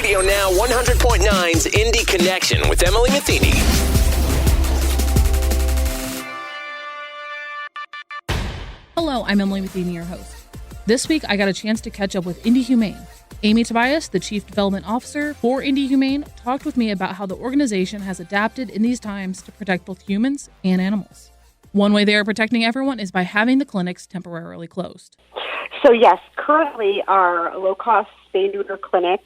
Radio Now 100.9's Indy Connection with Emily Metheny. Hello, I'm Emily Metheny, your host. This week, I got a chance to catch up with IndyHumane. Amy Tobias, the Chief Development Officer for IndyHumane, talked with me about how the organization has adapted in these times to protect both humans and animals. One way they are protecting everyone is by having the clinics temporarily closed. So yes, currently our low-cost spay-neuter clinic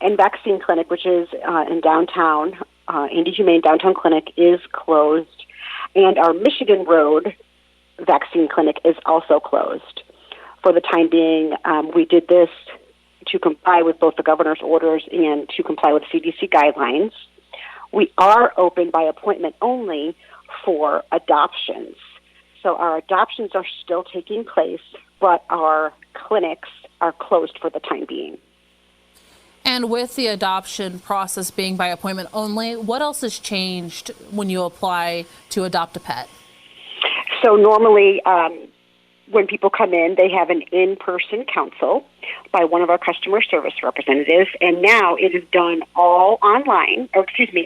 and vaccine clinic, which is in downtown, IndyHumane Downtown Clinic, is closed. And our Michigan Road vaccine clinic is also closed. For the time being, we did this to comply with both the governor's orders and to comply with CDC guidelines. We are open by appointment only for adoptions. So our adoptions are still taking place, but our clinics are closed for the time being. And with the adoption process being by appointment only, what else has changed when you apply to adopt a pet? So normally, when people come in, they have an in-person counsel by one of our customer service representatives, and now it is done all online,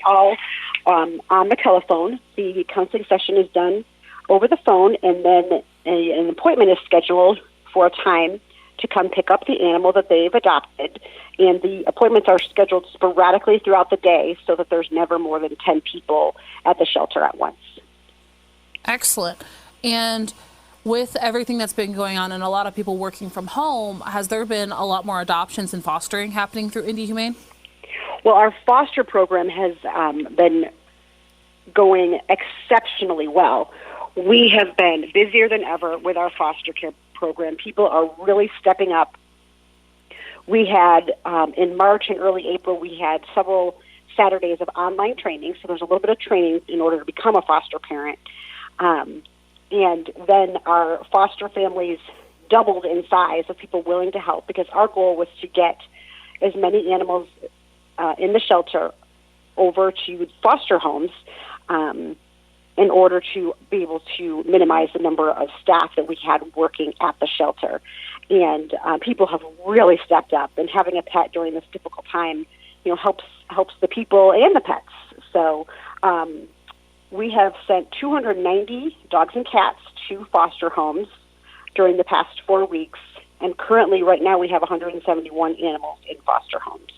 all on the telephone. The counseling session is done over the phone, and then an appointment is scheduled for a time to come pick up the animal that they've adopted, and the appointments are scheduled sporadically throughout the day so that there's never more than 10 people at the shelter at once. Excellent. And with everything that's been going on and a lot of people working from home, has there been a lot more adoptions and fostering happening through IndyHumane? Well, our foster program has been going exceptionally well. We have been busier than ever with our foster care program. People are really stepping up. We had, in March and early April, we had several Saturdays of online training, so there's a little bit of training in order to become a foster parent. And then our foster families doubled in size of people willing to help, because our goal was to get as many animals in the shelter over to foster homes in order to be able to minimize the number of staff that we had working at the shelter. And people have really stepped up, and having a pet during this difficult time, helps the people and the pets. So we have sent 290 dogs and cats to foster homes during the past 4 weeks, and currently, right now, we have 171 animals in foster homes.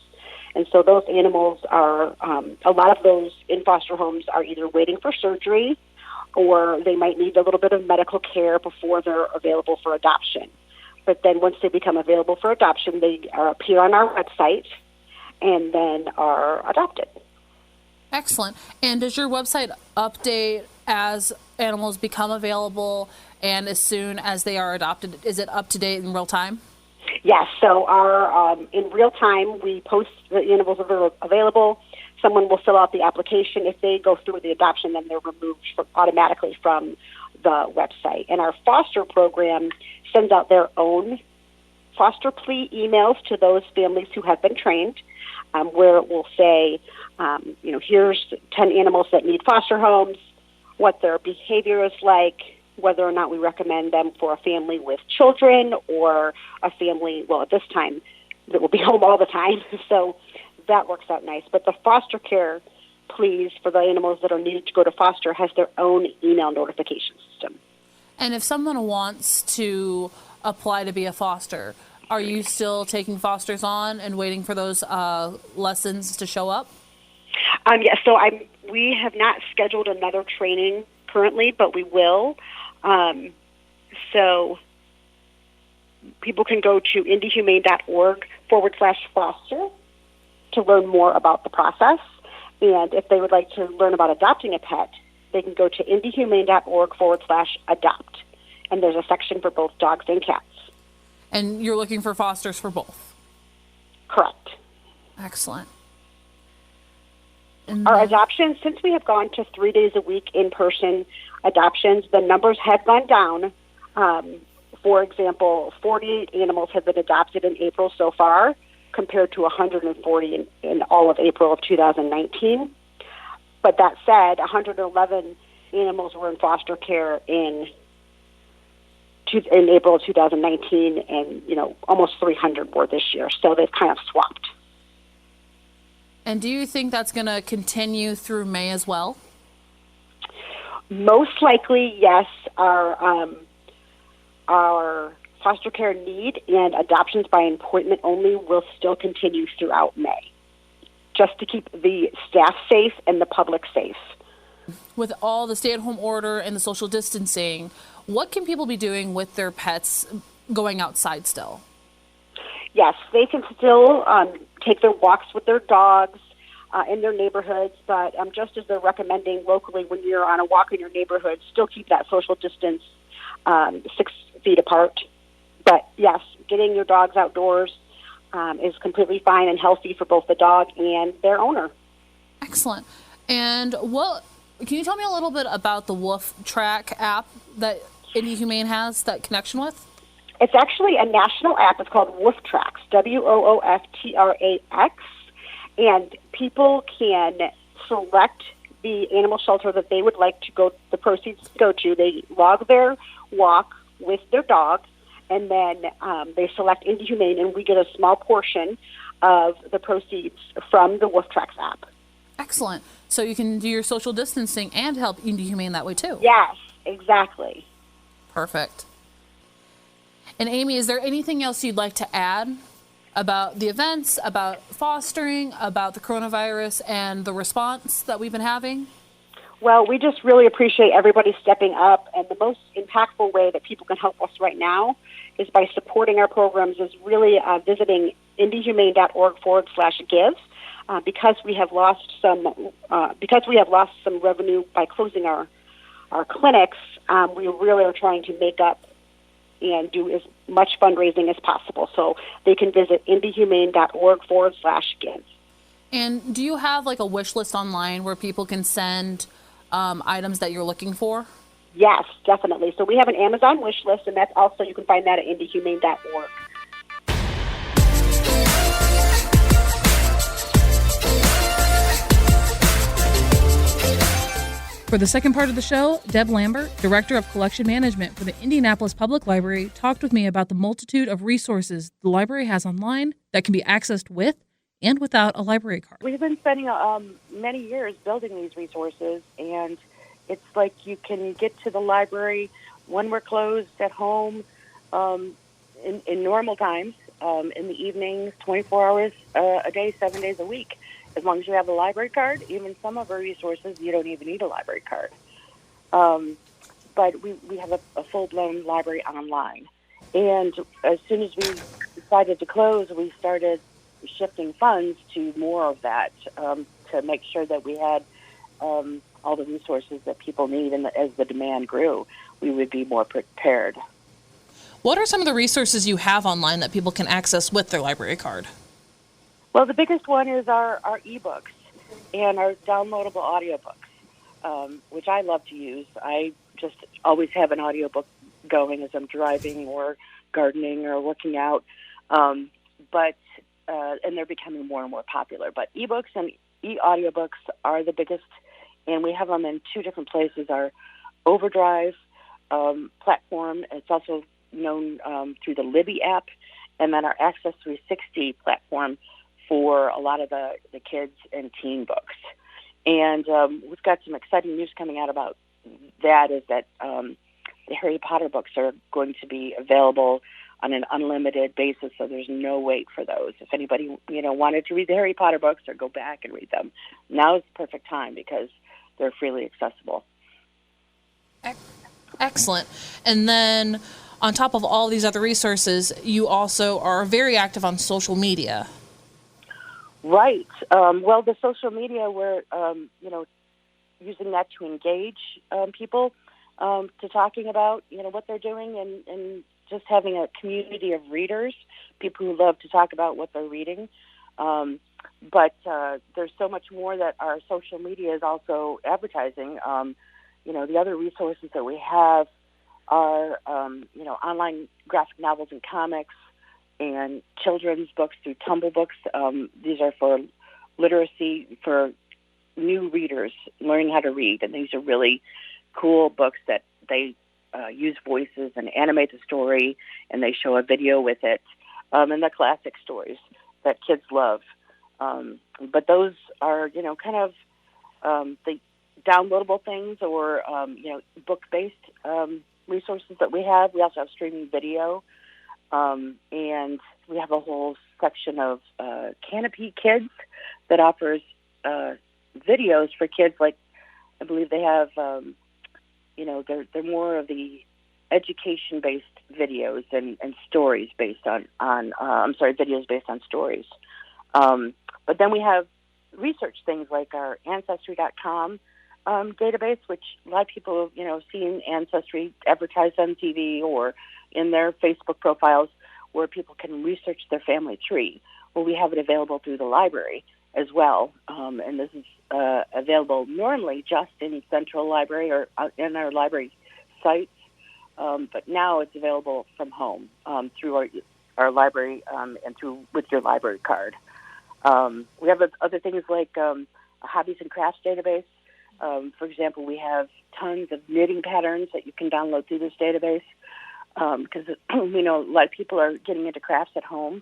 And so those animals are, a lot of those in foster homes are either waiting for surgery, or they might need a little bit of medical care before they're available for adoption. But then once they become available for adoption, they appear on our website and then are adopted. Excellent. And does your website update as animals become available and as soon as they are adopted? Is it up to date in real time? Yes. So our in real time, we post the animals available. Someone will fill out the application. If they go through the adoption, then they're removed automatically from the website. And our foster program sends out their own foster plea emails to those families who have been trained, where it will say, here's 10 animals that need foster homes, what their behavior is like, whether or not we recommend them for a family with children or a family, well, at this time, that will be home all the time. So that works out nice. But the foster care pleas for the animals that are needed to go to foster has their own email notification system. And if someone wants to apply to be a foster, are you still taking fosters on and waiting for those lessons to show up? Yes, so we have not scheduled another training currently, but we will. So people can go to indyhumane.org/foster to learn more about the process. And if they would like to learn about adopting a pet, they can go to indyhumane.org/adopt. And there's a section for both dogs and cats. And you're looking for fosters for both? Correct. Excellent. Our adoptions, since we have gone to 3 days a week in-person adoptions, the numbers have gone down. For example, 48 animals have been adopted in April so far, compared to 140 in all of April of 2019. But that said, 111 animals were in foster care in April of 2019, and almost 300 were this year. So they've kind of swapped. And do you think that's going to continue through May as well? Most likely, yes. Our foster care need and adoptions by appointment only will still continue throughout May, just to keep the staff safe and the public safe. With all the stay-at-home order and the social distancing, what can people be doing with their pets going outside still? Yes, they can still take their walks with their dogs in their neighborhoods, but just as they're recommending locally, when you're on a walk in your neighborhood, still keep that social distance 6 feet apart. But yes, getting your dogs outdoors is completely fine and healthy for both the dog and their owner. Excellent. And can you tell me a little bit about the Wolf Track app that IndyHumane has that connection with? It's actually a national app. It's called Wolf Tracks, WOOFTRAX, and people can select the animal shelter that they would like the proceeds to go to. They log their walk with their dog, and then they select IndyHumane, and we get a small portion of the proceeds from the Wolf Tracks app. Excellent. So you can do your social distancing and help IndyHumane that way too. Yes, exactly. Perfect. And Amy, is there anything else you'd like to add about the events, about fostering, about the coronavirus and the response that we've been having? Well, we just really appreciate everybody stepping up, and the most impactful way that people can help us right now is by supporting our programs, is really visiting indyhumane.org/give. Because we have lost some revenue by closing our clinics, we really are trying to make up and do as much fundraising as possible. So they can visit indyhumane.org/give. And do you have like a wish list online where people can send items that you're looking for? Yes, definitely. So we have an Amazon wish list, and that's also, you can find that at indyhumane.org. For the second part of the show, Deb Lambert, Director of Collection Management for the Indianapolis Public Library, talked with me about the multitude of resources the library has online that can be accessed with and without a library card. We've been spending many years building these resources, and it's like you can get to the library when we're closed at home in normal times, in the evenings, 24 hours a day, 7 days a week. As long as you have a library card, even some of our resources, you don't even need a library card. But we have a full-blown library online. And as soon as we decided to close, we started shifting funds to more of that to make sure that we had all the resources that people need. And as the demand grew, we would be more prepared. What are some of the resources you have online that people can access with their library card? Well, the biggest one is our ebooks and our downloadable audiobooks, which I love to use. I just always have an audiobook going as I'm driving or gardening or working out. And they're becoming more and more popular. But ebooks and e-audiobooks are the biggest, and we have them in two different places. Our Overdrive platform, it's also known through the Libby app, and then our Access 360 platform for a lot of the kids and teen books. And we've got some exciting news coming out about that, is that the Harry Potter books are going to be available on an unlimited basis, so there's no wait for those. If anybody wanted to read the Harry Potter books or go back and read them, now is the perfect time because they're freely accessible. Excellent. And then on top of all these other resources, you also are very active on social media. Right. Well, the social media, we're, using that to engage people to talking about, what they're doing and just having a community of readers, people who love to talk about what they're reading. But there's so much more that our social media is also advertising. The other resources that we have are, online graphic novels and comics, and children's books through Tumble Books. These are for literacy, for new readers learning how to read. And these are really cool books that they use voices and animate the story, and they show a video with it. And the classic stories that kids love. But those are, kind of the downloadable things or, book-based resources that we have. We also have streaming video, and we have a whole section of Canopy Kids that offers videos for kids. Like, I believe they have, they're more of the education-based videos and stories based on videos based on stories. But then we have research things like our Ancestry.com database, which a lot of people, seeing Ancestry advertised on TV or in their Facebook profiles where people can research their family tree. Well, we have it available through the library as well. And this is available normally just in Central Library or in our library sites. But now it's available from home through our library and with your library card. We have other things like a hobbies and crafts database. For example, we have tons of knitting patterns that you can download through this database because we know a lot of people are getting into crafts at home.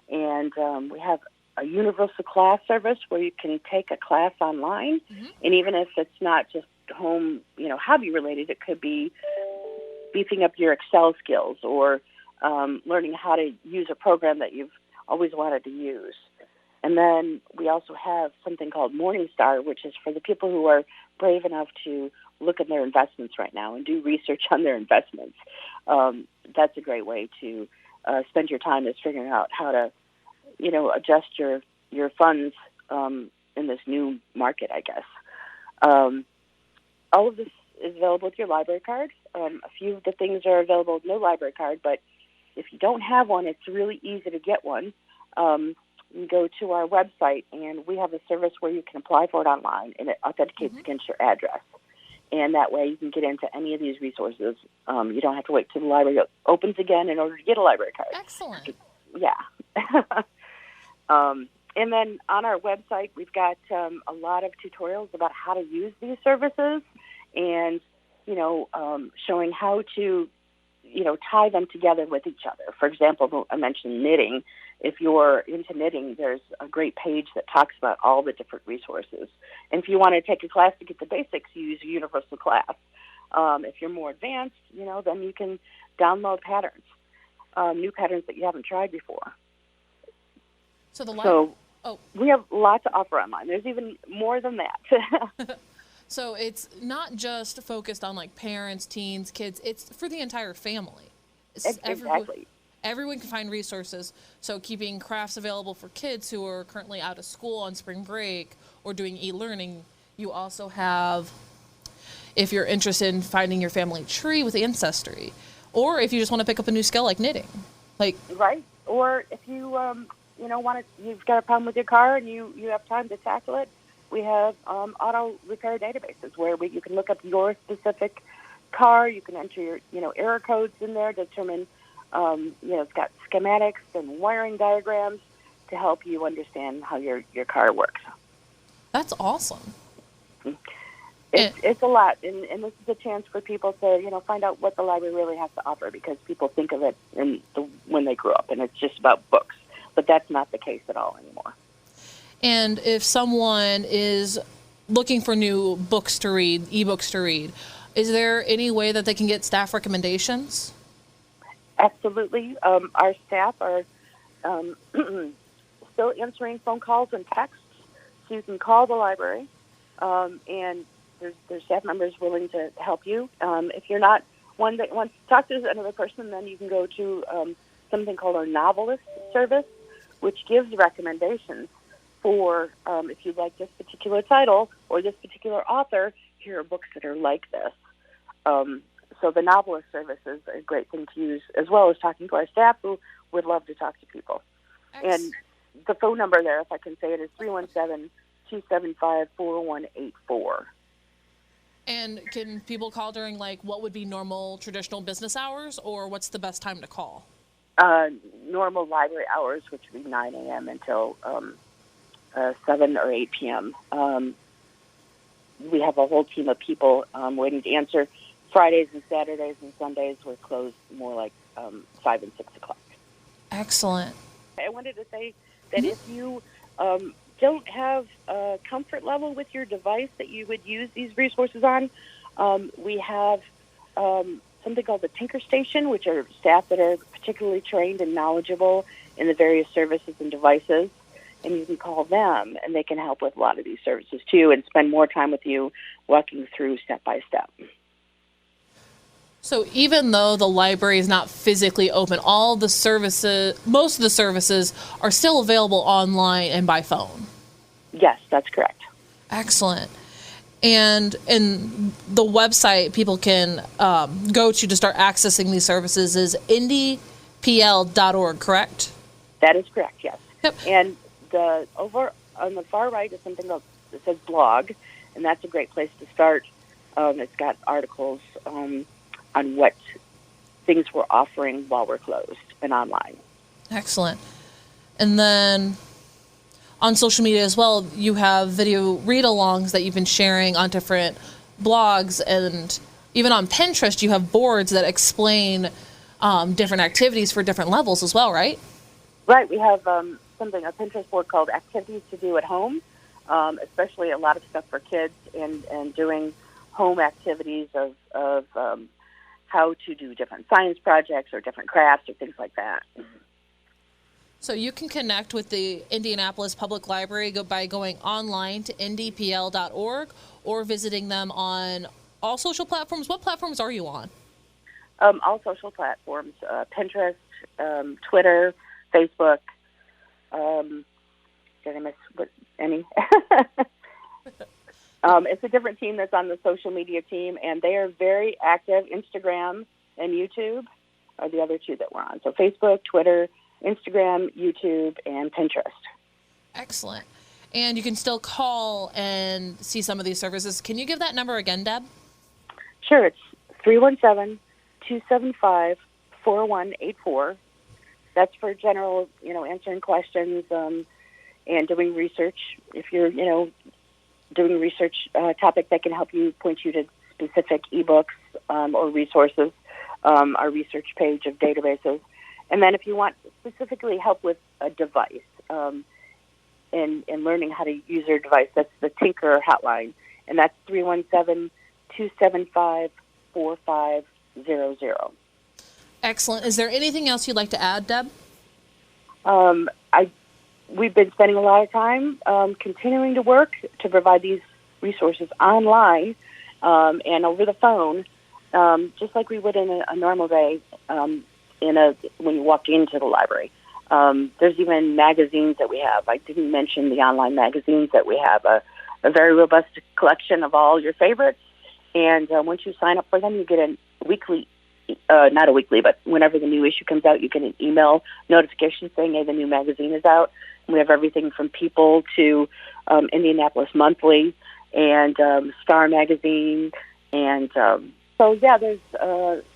And we have a universal class service where you can take a class online. Mm-hmm. And even if it's not just home, hobby related, it could be beefing up your Excel skills or learning how to use a program that you've always wanted to use. And then we also have something called Morningstar, which is for the people who are brave enough to look at their investments right now and do research on their investments. That's a great way to spend your time, is figuring out how to, adjust your funds in this new market, I guess. All of this is available with your library card. A few of the things are available with no library card, but if you don't have one, it's really easy to get one. You go to our website, and we have a service where you can apply for it online, and it authenticates mm-hmm. against your address. And that way you can get into any of these resources. You don't have to wait till the library opens again in order to get a library card. Excellent. Yeah. And then on our website, we've got a lot of tutorials about how to use these services and, showing how to, tie them together with each other. For example, I mentioned knitting. If you're into knitting, there's a great page that talks about all the different resources. And if you want to take a class to get the basics, you use a universal class. If you're more advanced, then you can download patterns, new patterns that you haven't tried before. We have lots to offer online. There's even more than that. So it's not just focused on like parents, teens, kids. It's for the entire family. Exactly. Everyone can find resources. So keeping crafts available for kids who are currently out of school on spring break or doing e-learning. You also have, if you're interested in finding your family tree with Ancestry, or if you just want to pick up a new skill like knitting. Right. Or if you you've got a problem with your car and you have time to tackle it, we have auto repair databases where you can look up your specific car. You can enter your error codes in there, determine it's got schematics and wiring diagrams to help you understand how your car works. That's awesome. It's a lot, and this is a chance for people to find out what the library really has to offer, because people think of it when they grew up, and it's just about books. But that's not the case at all anymore. And if someone is looking for new books to read, ebooks to read, is there any way that they can get staff recommendations? Absolutely. Our staff are still answering phone calls and texts, so you can call the library, and there's staff members willing to help you. If you're not one that wants to talk to another person, then you can go to something called our novelist service, which gives recommendations for if you like this particular title or this particular author, here are books that are like this. So the novelist service is a great thing to use, as well as talking to our staff who would love to talk to people. And the phone number there, if I can say it, is 317-275-4184. And can people call during, what would be normal traditional business hours, or what's the best time to call? Normal library hours, which would be 9 a.m. until 7 or 8 p.m. We have a whole team of people waiting to answer. Fridays and Saturdays and Sundays we're closed more like 5 and 6 o'clock. Excellent. I wanted to say that if you don't have a comfort level with your device that you would use these resources on, we have something called the Tinker Station, which are staff that are particularly trained and knowledgeable in the various services and devices. And you can call them, and they can help with a lot of these services, too, and spend more time with you walking through step by step. So even though the library is not physically open, all the services, most of the services are still available online and by phone. Yes, that's correct. Excellent. And the website people can go to start accessing these services is indypl.org, correct? That is correct, yes. Yep. And over on the far right is something that says blog, and that's a great place to start. It's got articles on what things we're offering while we're closed and online. Excellent. And then on social media as well, you have video read-alongs that you've been sharing on different blogs, and even on Pinterest, you have boards that explain different activities for different levels as well, right? Right. We have a Pinterest board called Activities to Do at Home, especially a lot of stuff for kids and doing home activities of how to do different science projects or different crafts or things like that. So you can connect with the Indianapolis Public Library by going online to indypl.org or visiting them on all social platforms. What platforms are you on? All social platforms, Pinterest, Twitter, Facebook. Did I miss any? It's a different team that's on the social media team, and they are very active. Instagram and YouTube are the other two that we're on. So Facebook, Twitter, Instagram, YouTube, and Pinterest. Excellent. And you can still call and see some of these services. Can you give that number again, Deb? Sure. It's 317-275-4184. That's for general, answering questions and doing research. If you're, doing a research topic that can help you, point you to specific ebooks or resources, our research page of databases. And then if you want specifically help with a device and learning how to use your device, that's the Tinker hotline, and that's 317-275-4500. Excellent. Is there anything else you'd like to add, Deb? We've been spending a lot of time continuing to work to provide these resources online and over the phone, just like we would in a normal day when you walk into the library. There's even magazines that we have. I didn't mention the online magazines that we have, a very robust collection of all your favorites. And once you sign up for them, you get a weekly, not a weekly, but whenever the new issue comes out, you get an email notification saying, hey, the new magazine is out. And we have everything from People to Indianapolis Monthly and Star Magazine. And there's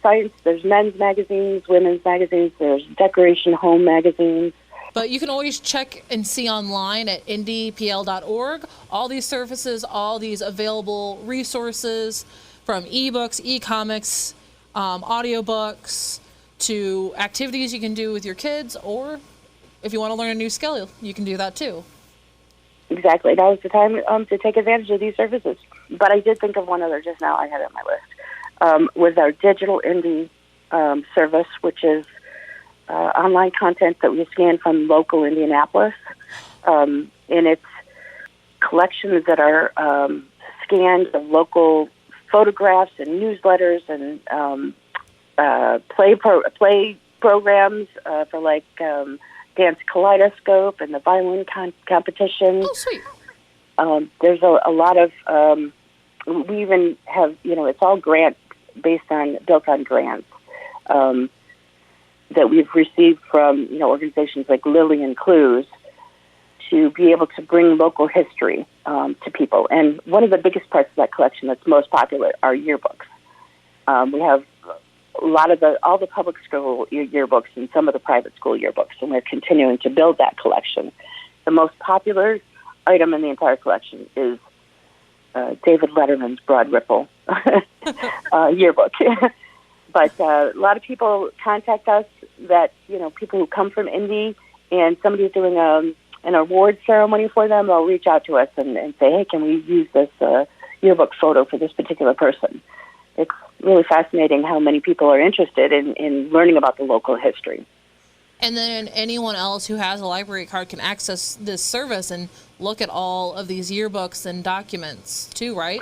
science, there's men's magazines, women's magazines, there's decoration home magazines. But you can always check and see online at indypl.org all these services, all these available resources from ebooks, e-comics, audiobooks, to activities you can do with your kids, or if you want to learn a new skill, you can do that too. Exactly. Now is the time to take advantage of these services. But I did think of one other just now. I had it on my list. Was our digital Indy service, which is online content that we scan from local Indianapolis. And it's collections that are scanned of local photographs and newsletters and play programs for like Dance Kaleidoscope and the violin competition. Oh, sweet. There's a lot of, we even have, it's all built on grants that we've received from, organizations like Lilly and Clues to be able to bring local history to people. And one of the biggest parts of that collection that's most popular are yearbooks. We have a lot of all the public school yearbooks and some of the private school yearbooks, and we're continuing to build that collection. The most popular item in the entire collection is David Letterman's Broad Ripple yearbook. But a lot of people contact us that, people who come from Indy, and somebody's doing an award ceremony for them, they'll reach out to us and say, hey, can we use this yearbook photo for this particular person? It's really fascinating how many people are interested in learning about the local history. And then anyone else who has a library card can access this service and look at all of these yearbooks and documents too, right?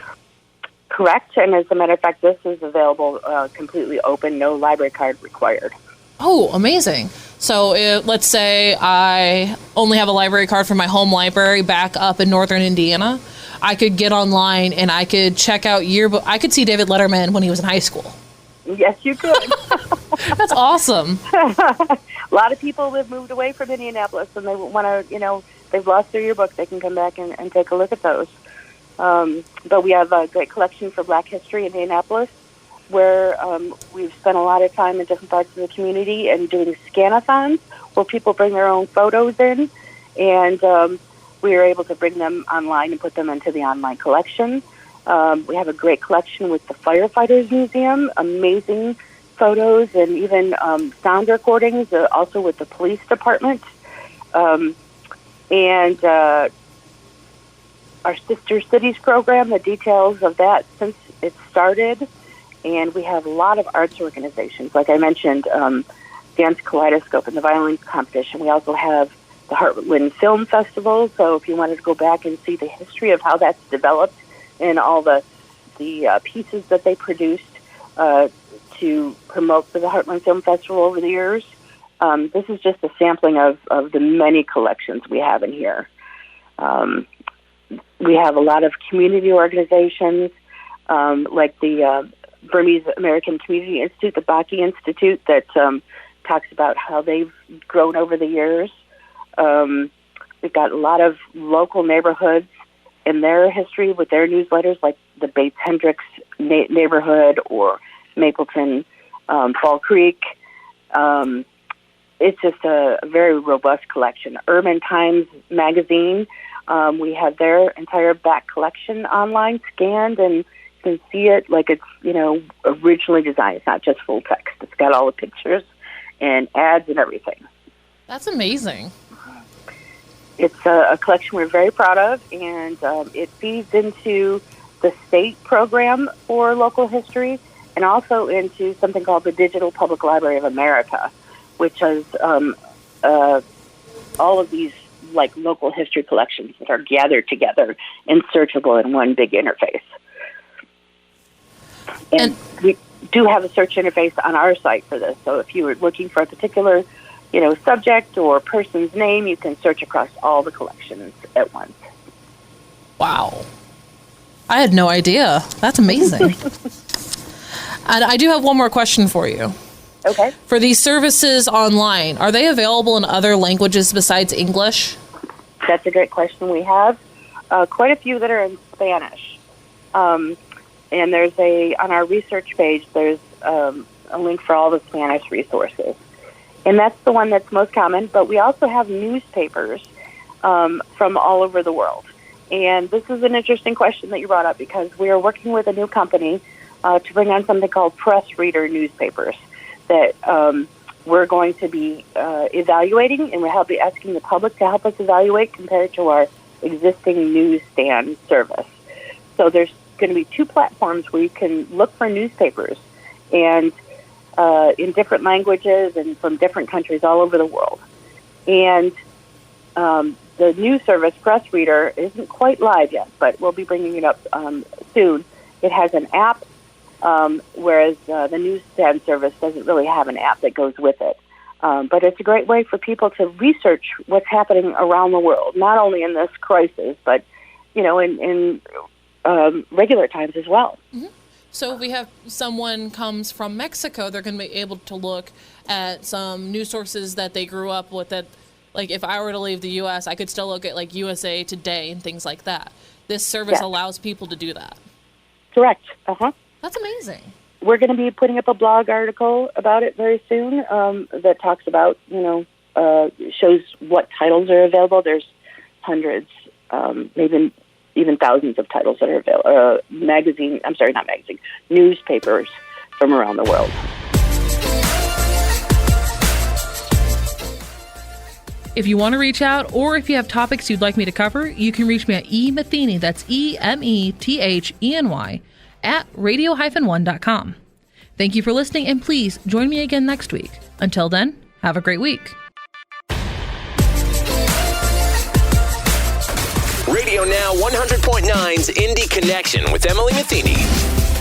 Correct. And as a matter of fact, this is available completely open, no library card required. Oh, amazing. So let's say I only have a library card for my home library back up in northern Indiana. I could get online and I could check out yearbook. I could see David Letterman when he was in high school. Yes, you could. That's awesome. A lot of people have moved away from Indianapolis and they want to, they've lost their yearbook. They can come back and take a look at those. But we have a great collection for Black history in Indianapolis, where we've spent a lot of time in different parts of the community and doing scan-a-thons where people bring their own photos in, and we are able to bring them online and put them into the online collection. We have a great collection with the Firefighters Museum, amazing photos and even sound recordings, also with the police department. And our Sister Cities program, the details of that since it started. And we have a lot of arts organizations. Like I mentioned, Dance Kaleidoscope and the violin competition. We also have the Heartland Film Festival. So if you wanted to go back and see the history of how that's developed and all the pieces that they produced to promote for the Heartland Film Festival over the years, this is just a sampling of the many collections we have in here. We have a lot of community organizations, like the Burmese American Community Institute, the Baki Institute, that talks about how they've grown over the years. We've got a lot of local neighborhoods in their history with their newsletters, like the Bates Hendricks neighborhood or Mapleton, Fall Creek. It's just a very robust collection. Urban Times magazine, we have their entire back collection online scanned, and you can see it like it's, originally designed. It's not just full text. It's got all the pictures and ads and everything. That's amazing. It's a collection we're very proud of, and it feeds into the state program for local history and also into something called the Digital Public Library of America, which has all of these like local history collections that are gathered together and searchable in one big interface. And we do have a search interface on our site for this. So if you were looking for a particular, subject or person's name, you can search across all the collections at once. Wow. I had no idea. That's amazing. And I do have one more question for you. Okay. For these services online, are they available in other languages besides English? That's a great question. We have quite a few that are in Spanish. And there's on our research page, there's a link for all the Spanish resources. And that's the one that's most common. But we also have newspapers from all over the world. And this is an interesting question that you brought up, because we are working with a new company to bring on something called press reader newspapers that we're going to be evaluating, and we'll be asking the public to help us evaluate compared to our existing newsstand service. So there's going to be two platforms where you can look for newspapers and in different languages and from different countries all over the world. And the new service, Press Reader, isn't quite live yet, but we'll be bringing it up soon. It has an app, whereas the newsstand service doesn't really have an app that goes with it. But it's a great way for people to research what's happening around the world, not only in this crisis, but in regular times as well. Mm-hmm. So if we have someone comes from Mexico, they're going to be able to look at some news sources that they grew up with. That, like, if I were to leave the U.S., I could still look at like USA Today and things like that. This service allows people to do that. Correct. Uh-huh. That's amazing. We're going to be putting up a blog article about it very soon that talks about, shows what titles are available. There's hundreds, maybe even thousands of titles that are available. Newspapers from around the world. If you want to reach out or if you have topics you'd like me to cover, you can reach me at Metheny, that's EMETHENY, at radio-1.com. Thank you for listening, and please join me again next week. Until then, have a great week. Radio Now 100.9's Indy Connection with Emily Metheny.